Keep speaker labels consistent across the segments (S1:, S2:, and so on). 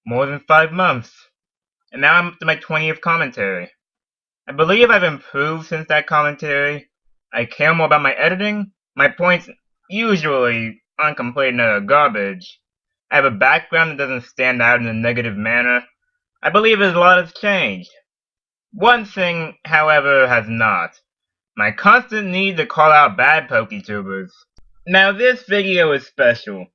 S1: more than 5 months, and now I'm up to my 20th commentary. I believe I've improved since that commentary. I care more about my editing. My points usually aren't complete and are garbage. I have a background that doesn't stand out in a negative manner. I believe a lot has changed. One thing, however, has not. My constant need to call out bad PokeTubers. Now this video is special.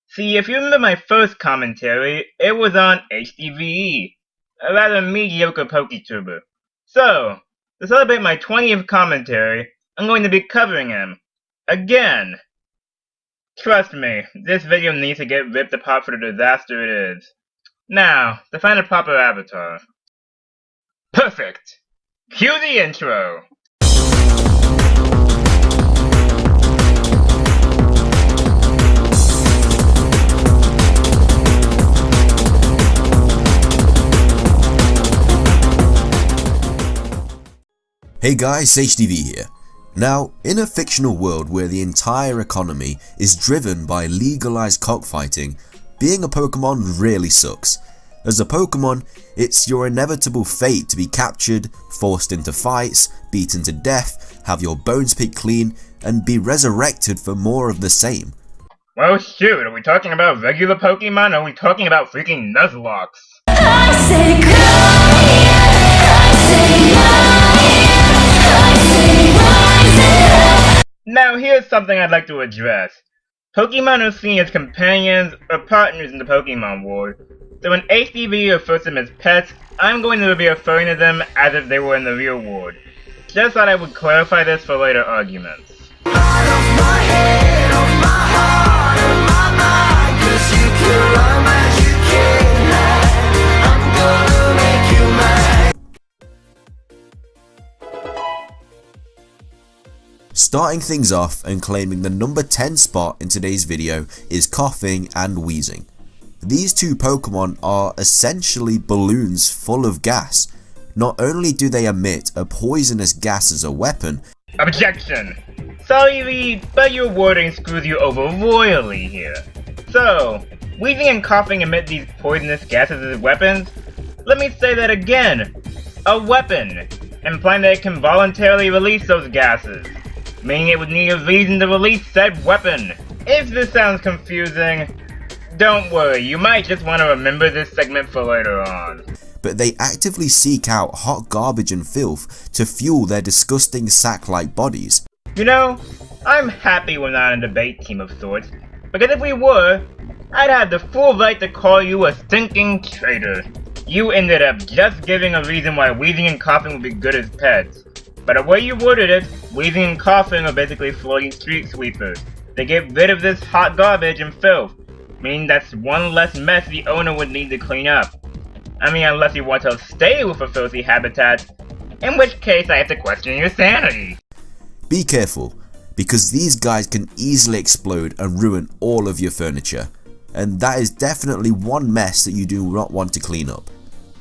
S1: See, if you remember my first commentary, it was on Hdvee, a rather mediocre PokeTuber. So, to celebrate my 20th commentary, I'm going to be covering him. Again! Trust me, this video needs to get ripped apart for the disaster it is. Now, to find a proper avatar. Perfect! Cue the intro!
S2: Hey guys, Hdvee here. Now, in a fictional world where the entire economy is driven by legalized cockfighting, being a Pokemon really sucks. As a Pokemon, it's your inevitable fate to be captured, forced into fights, beaten to death, have your bones picked clean, and be resurrected for more of the same.
S1: Well shoot, are we talking about regular Pokemon or are we talking about freaking Nuzlockes? Now here's something I'd like to address. Pokemon are seen as companions or partners in the Pokemon world, so when Hdvee refers to them as pets, I'm going to be referring to them as if they were in the real world. Just thought I would clarify this for later arguments.
S2: Starting things off and claiming the number 10 spot in today's video is Koffing and Wheezing. These two Pokemon are essentially balloons full of gas. Not only do they emit a poisonous gas as a weapon.
S1: Objection! Sorry, but your wording screws you over royally here. So, Wheezing and Koffing emit these poisonous gases as weapons? Let me say that again. A weapon, implying that it can voluntarily release those gases, meaning it would need a reason to release said weapon. If this sounds confusing, don't worry, you might just want to remember this segment for later on.
S2: But they actively seek out hot garbage and filth to fuel their disgusting sack-like bodies.
S1: You know, I'm happy we're not a debate team of sorts, because if we were, I'd have the full right to call you a stinking traitor. You ended up just giving a reason why Wheezing and Koffing would be good as pets. But the way you worded it, Wheezing and Koffing are basically floating street sweepers. They get rid of this hot garbage and filth, meaning that's one less mess the owner would need to clean up. I mean, unless you want to stay with a filthy habitat, in which case I have to question your sanity.
S2: Be careful, because these guys can easily explode and ruin all of your furniture, and that is definitely one mess that you do not want to clean up.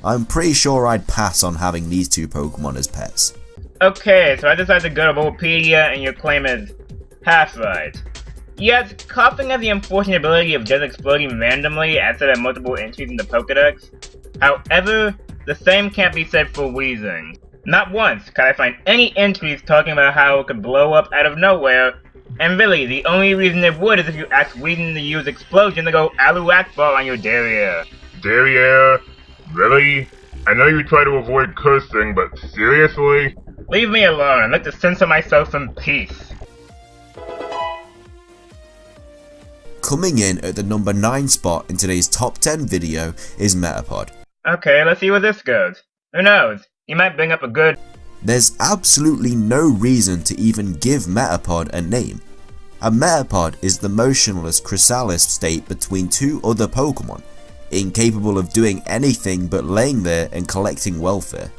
S2: I'm pretty sure I'd pass on having these two Pokemon as pets.
S1: Okay, so I decided to go to Wikipedia and your claim is half right. Yes, Koffing has the unfortunate ability of just exploding randomly instead of multiple entries in the Pokedex. However, the same can't be said for Wheezing. Not once can I find any entries talking about how it could blow up out of nowhere, and really, the only reason it would is if you ask Wheezing to use Explosion to go Alu Akbar on your derriere.
S3: Derriere? Really? I know you try to avoid cursing, but seriously?
S1: Leave me alone, I'd like to censor myself in peace.
S2: Coming in at the number 9 spot in today's top 10 video is Metapod.
S1: Okay, let's see where this goes. Who knows? He might bring up a good...
S2: There's absolutely no reason to even give Metapod a name. A Metapod is the motionless chrysalis state between two other Pokemon, incapable of doing anything but laying there and collecting welfare.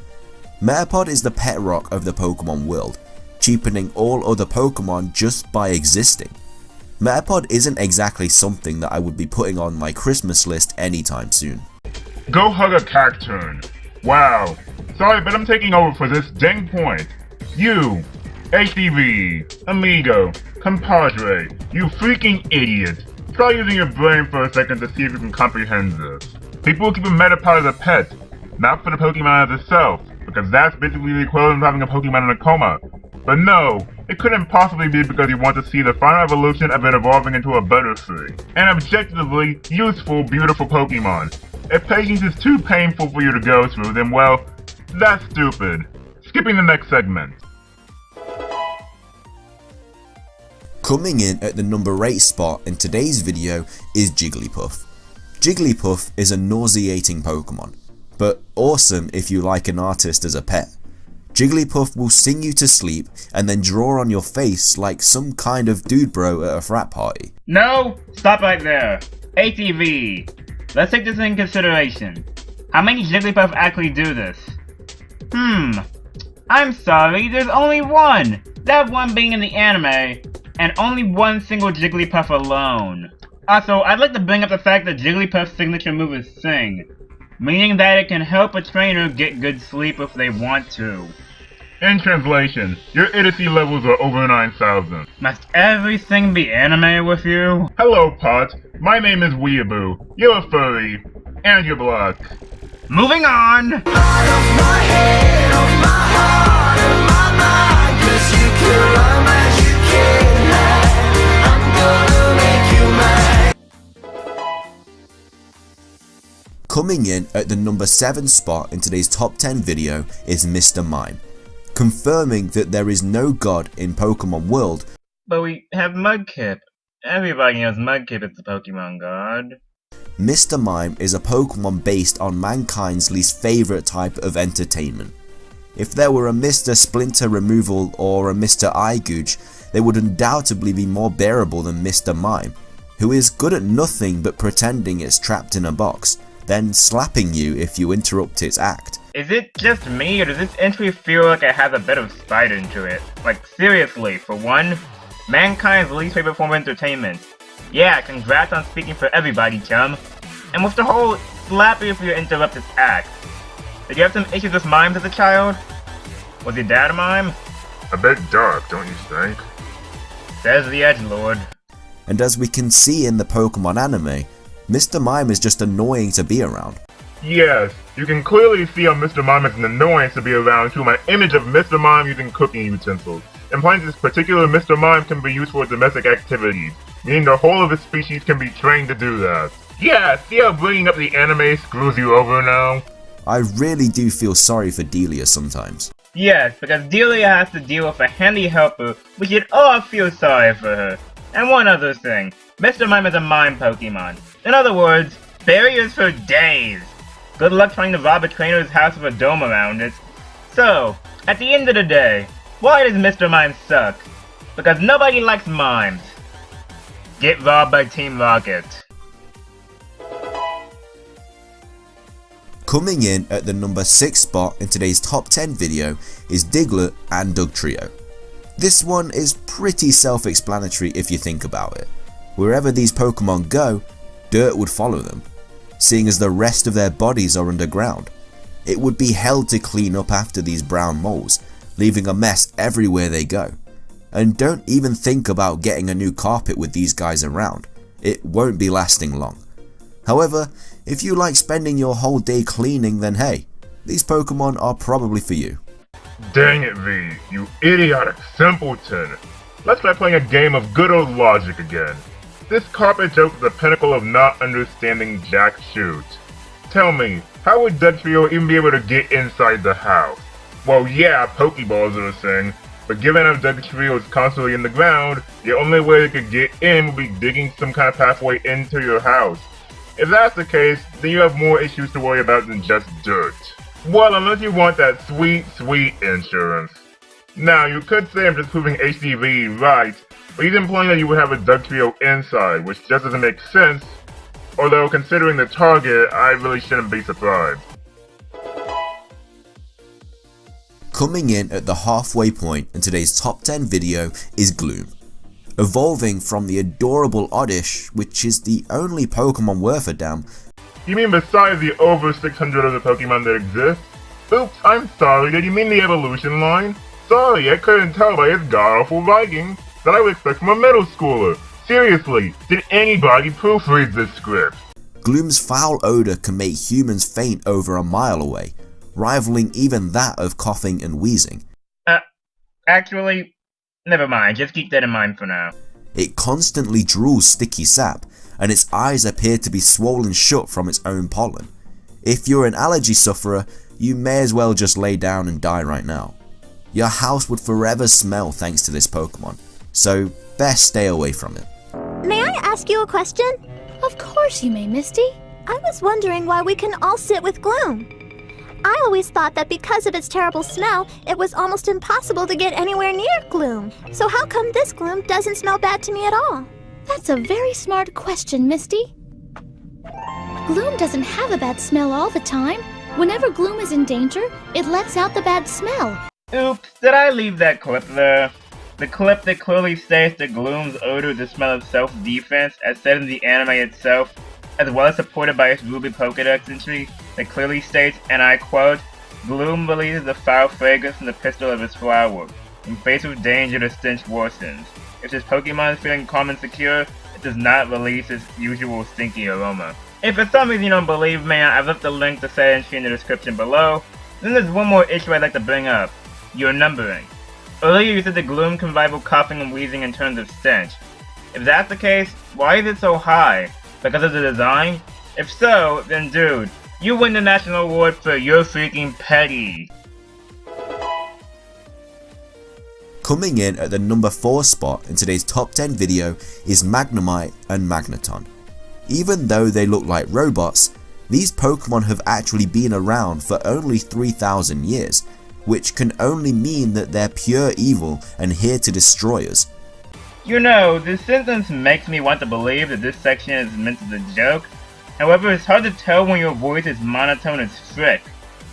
S2: Metapod is the pet rock of the Pokemon world, cheapening all other Pokemon just by existing. Metapod isn't exactly something that I would be putting on my Christmas list anytime soon.
S3: Go hug a Cacturn. Wow. Sorry, but I'm taking over for this dang point. You, Hdvee, Amigo, Compadre, you freaking idiot. Try using your brain for a second to see if you can comprehend this. People will keep a Metapod as a pet, not for the Pokemon as itself, because that's basically the equivalent of having a Pokemon in a coma. But no, it couldn't possibly be because you want to see the final evolution of it evolving into a Butterfree. An objectively useful, beautiful Pokemon. If patience is too painful for you to go through, then well, that's stupid. Skipping the next segment.
S2: Coming in at the number 8 spot in today's video is Jigglypuff. Jigglypuff is a nauseating Pokemon, but awesome if you like an artist as a pet. Jigglypuff will sing you to sleep and then draw on your face like some kind of dude bro at a frat party.
S1: No! Stop right there. Hdvee. Let's take this into consideration. How many Jigglypuff actually do this? I'm sorry, there's only one! That one being in the anime, and only one single Jigglypuff alone. Also, I'd like to bring up the fact that Jigglypuff's signature move is Sing, meaning that it can help a trainer get good sleep if they want to.
S3: In translation, your idiocy levels are over 9,000.
S1: Must everything be anime with you?
S3: Hello, Pot. My name is Weeaboo. You're a furry. And you're black.
S1: Moving on!
S4: Out of my head, of my heart, and my mind, 'cause you can run as you can hide. I'm gonna make you mine.
S2: Coming in at the number 7 spot in today's top 10 video is Mr. Mime, confirming that there is no god in Pokemon World.
S1: But we have Mudkip. Everybody knows Mudkip is the Pokemon god.
S2: Mr. Mime is a Pokemon based on mankind's least favourite type of entertainment. If there were a Mr. Splinter Removal or a Mr. Igooge, they would undoubtedly be more bearable than Mr. Mime, who is good at nothing but pretending it's trapped in a box, then slapping you if you interrupt its act.
S1: Is it just me, or does this entry feel like it has a bit of spite into it? Like, seriously, for one, mankind's least favorite form of entertainment. Yeah, congrats on speaking for everybody, chum. And with the whole slap you if you interrupt its act. Did you have some issues with mimes as a child? Was your dad a mime?
S3: A bit dark, don't you think?
S1: Says the edgelord.
S2: And as we can see in the Pokemon anime, Mr. Mime is just annoying to be around.
S3: Yes, you can clearly see how Mr. Mime is an annoyance to be around through my image of Mr. Mime using cooking utensils, implying this particular Mr. Mime can be used for domestic activities, meaning the whole of his species can be trained to do that. Yeah, see how bringing up the anime screws you over now?
S2: I really do feel sorry for Delia sometimes.
S1: Yes, because Delia has to deal with a handy helper, we should all feel sorry for her. And one other thing, Mr. Mime is a mime Pokemon. In other words, barriers for days. Good luck trying to rob a trainer's house with a dome around it. So, at the end of the day, why does Mr. Mime suck? Because nobody likes mimes. Get robbed by Team Rocket.
S2: Coming in at the number 6 spot in today's top 10 video is Diglett and Dugtrio. This one is pretty self-explanatory if you think about it. Wherever these Pokemon go, dirt would follow them, seeing as the rest of their bodies are underground. It would be hell to clean up after these brown moles, leaving a mess everywhere they go. And don't even think about getting a new carpet with these guys around, it won't be lasting long. However, if you like spending your whole day cleaning, then hey, these Pokemon are probably for you.
S3: Dang it, V, you idiotic simpleton. Let's try playing a game of good old logic again. This carpet joke is the pinnacle of not understanding jack shoot. Tell me, how would Dugtrio even be able to get inside the house? Well, yeah, Pokeballs are a thing, but given how Dugtrio is constantly in the ground, the only way it could get in would be digging some kind of pathway into your house. If that's the case, then you have more issues to worry about than just dirt. Well, unless you want that sweet, sweet insurance. Now, you could say I'm just proving Hdvee right, but he's implying that you would have a Dugtrio inside, which just doesn't make sense. Although, considering the target, I really shouldn't be surprised.
S2: Coming in at the halfway point in today's top 10 video is Gloom. Evolving from the adorable Oddish, which is the only Pokemon worth a damn.
S3: You mean besides the over 600 other Pokemon that exist? Oops, I'm sorry, did you mean the evolution line? Sorry, I couldn't tell by his god-awful writing that I would expect from a middle schooler. Seriously, did anybody proofread this script?
S2: Gloom's foul odour can make humans faint over a mile away, rivaling even that of coughing and wheezing.
S1: Actually, never mind, just keep that in mind for now.
S2: It constantly drools sticky sap, and its eyes appear to be swollen shut from its own pollen. If you're an allergy sufferer, you may as well just lay down and die right now. Your house would forever smell thanks to this Pokemon, so best stay away from it.
S5: May I ask you a question?
S6: Of course you may, Misty.
S5: I was wondering why we can all sit with Gloom. I always thought that because of its terrible smell, it was almost impossible to get anywhere near Gloom. So how come this Gloom doesn't smell bad to me at all?
S6: That's a very smart question, Misty. Gloom doesn't have a bad smell all the time. Whenever Gloom is in danger, it lets out the bad smell.
S1: Oops, did I leave that clip there? The clip that clearly states that Gloom's odor is the smell of self-defense, as said in the anime itself, as well as supported by its Ruby Pokedex entry that clearly states, and I quote, "Gloom releases the foul fragrance from the pistil of its flower. In face of danger, the stench worsens. If this Pokemon is feeling calm and secure, it does not release its usual stinky aroma." If for some reason you don't believe me, I've left a link to said entry in the description below. Then there's one more issue I'd like to bring up. Your numbering. Earlier you said that Gloom can rival coughing and wheezing in terms of stench. If that's the case, why is it so high? Because of the design? If so, then dude, you win the national award for You're Freaking Petty.
S2: Coming in at the number 4 spot in today's top 10 video is Magnemite and Magneton. Even though they look like robots, these Pokemon have actually been around for only 3,000 years, which can only mean that they're pure evil and here to destroy us.
S1: You know, this sentence makes me want to believe that this section is meant as a joke. However, it's hard to tell when your voice is monotone as frick.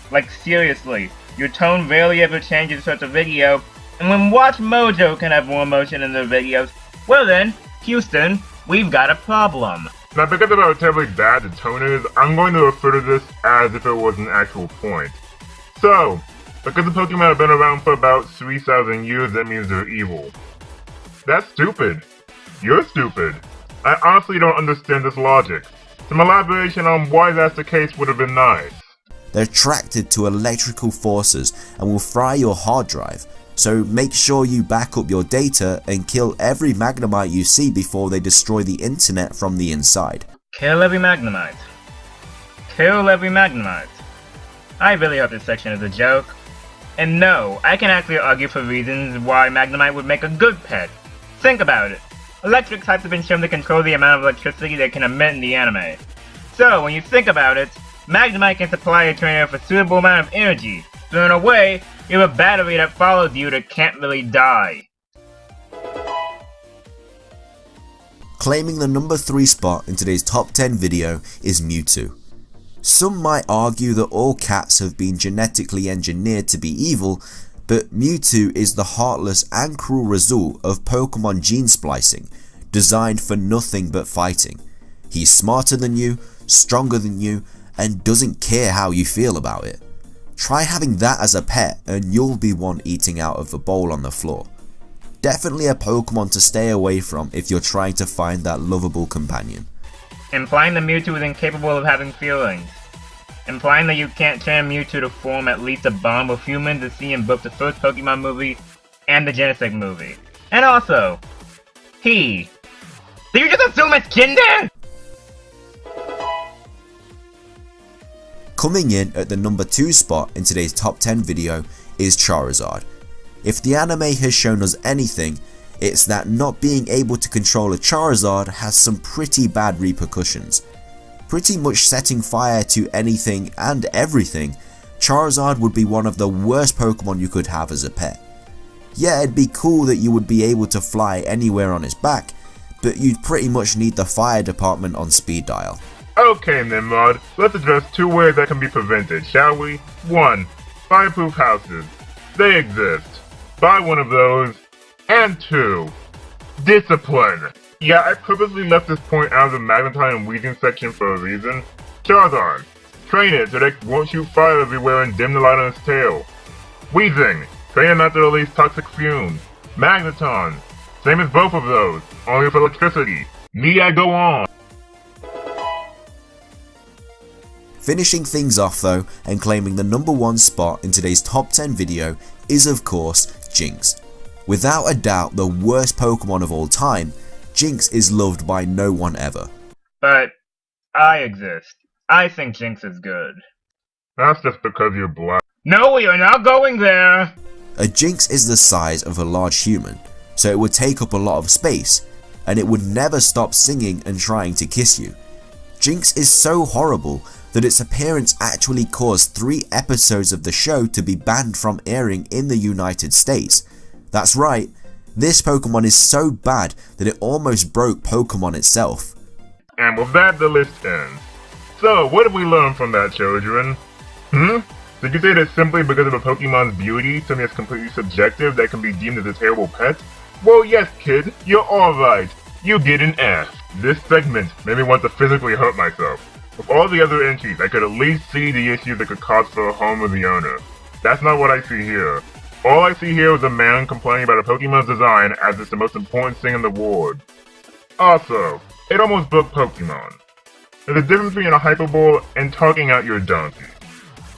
S1: Like seriously, your tone rarely ever changes throughout the video, and when Watch Mojo can have more emotion in their videos, well then, Houston, we've got a problem.
S3: Now, because of how terribly bad the tone is, I'm going to refer to this as if it was an actual point. So, because the Pokemon have been around for about 3,000 years, that means they're evil. That's stupid. You're stupid. I honestly don't understand this logic. Some elaboration on why that's the case would have been nice.
S2: They're attracted to electrical forces and will fry your hard drive, so make sure you back up your data and kill every Magnemite you see before they destroy the internet from the inside.
S1: Kill every Magnemite. Kill every Magnemite. I really hope this section is a joke. And no, I can actually argue for reasons why Magnemite would make a good pet. Think about it. Electric types have been shown to control the amount of electricity they can emit in the anime. So, when you think about it, Magnemite can supply a trainer with a suitable amount of energy, so in a way, you have a battery that follows you that can't really die.
S2: Claiming the number 3 spot in today's top 10 video is Mewtwo. Some might argue that all cats have been genetically engineered to be evil, but Mewtwo is the heartless and cruel result of Pokemon gene splicing, designed for nothing but fighting. He's smarter than you, stronger than you, and doesn't care how you feel about it. Try having that as a pet and you'll be one eating out of a bowl on the floor. Definitely a Pokemon to stay away from if you're trying to find that lovable companion.
S1: Implying that Mewtwo is incapable of having feelings. Implying that you can't turn Mewtwo to form at least a bond with humans as seen in both the first Pokemon movie and the Genesis movie. And also, he. Did you just assume it's gender?
S2: Coming in at the number 2 spot in today's top 10 video is Charizard. If the anime has shown us anything, it's that not being able to control a Charizard has some pretty bad repercussions. Pretty much setting fire to anything and everything, Charizard would be one of the worst Pokemon you could have as a pet. Yeah, it'd be cool that you would be able to fly anywhere on its back, but you'd pretty much need the fire department on speed dial.
S3: Okay, Nimrod, let's address 2 ways that can be prevented, shall we? 1. Fireproof houses. They exist. Buy one of those. And 2. Discipline. Yeah, I purposely left this point out of the Magneton and Wheezing section for a reason. Charizard. Train it so that it won't shoot fire everywhere and dim the light on its tail. Wheezing. Train it not to release toxic fumes. Magneton. Same as both of those, only with electricity. Me, I go on.
S2: Finishing things off though, and claiming the #1 spot in today's top 10 video is of course Jynx. Without a doubt the worst Pokemon of all time, Jynx is loved by no one ever.
S1: But I exist. I think Jynx is good.
S3: That's just because you're black.
S1: No, we are not going there!
S2: A Jynx is the size of a large human, so it would take up a lot of space, and it would never stop singing and trying to kiss you. Jynx is so horrible that its appearance actually caused 3 episodes of the show to be banned from airing in the United States. That's right, this Pokemon is so bad that it almost broke Pokemon itself.
S3: And with that, the list ends. So, what have we learned from that, children? Did you say that simply because of a Pokemon's beauty, something that's completely subjective that can be deemed as a terrible pet? Well, yes, kid, you're alright. You get an F. This segment made me want to physically hurt myself. With all the other entries, I could at least see the issues that could cause for a home of the owner. That's not what I see here. All I see here is a man complaining about a Pokemon's design as it's the most important thing in the world. Also, it almost broke Pokemon. There's a difference between a hyperbole and talking out your donkey.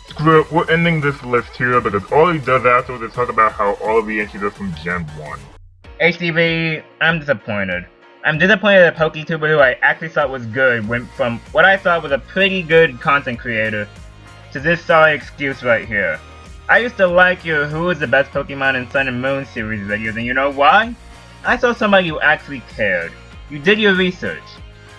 S3: Screw it, we're ending this list here because all he does afterwards is talk about how all of the entries are from Gen 1.
S1: Hdvee, I'm disappointed. I'm disappointed that PokeTuber who I actually thought was good went from what I thought was a pretty good content creator to this sorry excuse right here. I used to like your Who is the Best Pokemon in Sun and Moon series videos, and you know why? I saw somebody who actually cared. You did your research.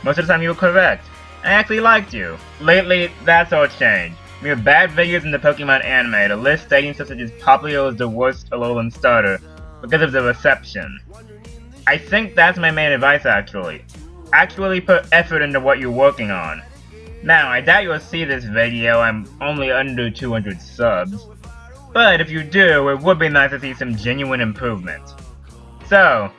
S1: Most of the time you were correct. I actually liked you. Lately, that's all changed. Mere bad videos in the Pokemon anime, the list stating such as Popplio is the worst Alolan starter because of the reception. I think that's my main advice actually. Actually put effort into what you're working on. Now, I doubt you'll see this video, I'm only under 200 subs. But if you do, it would be nice to see some genuine improvement. So,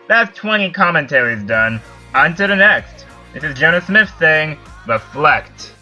S1: that's 20 commentaries done. On to the next. This is Jonah Smith saying, reflect.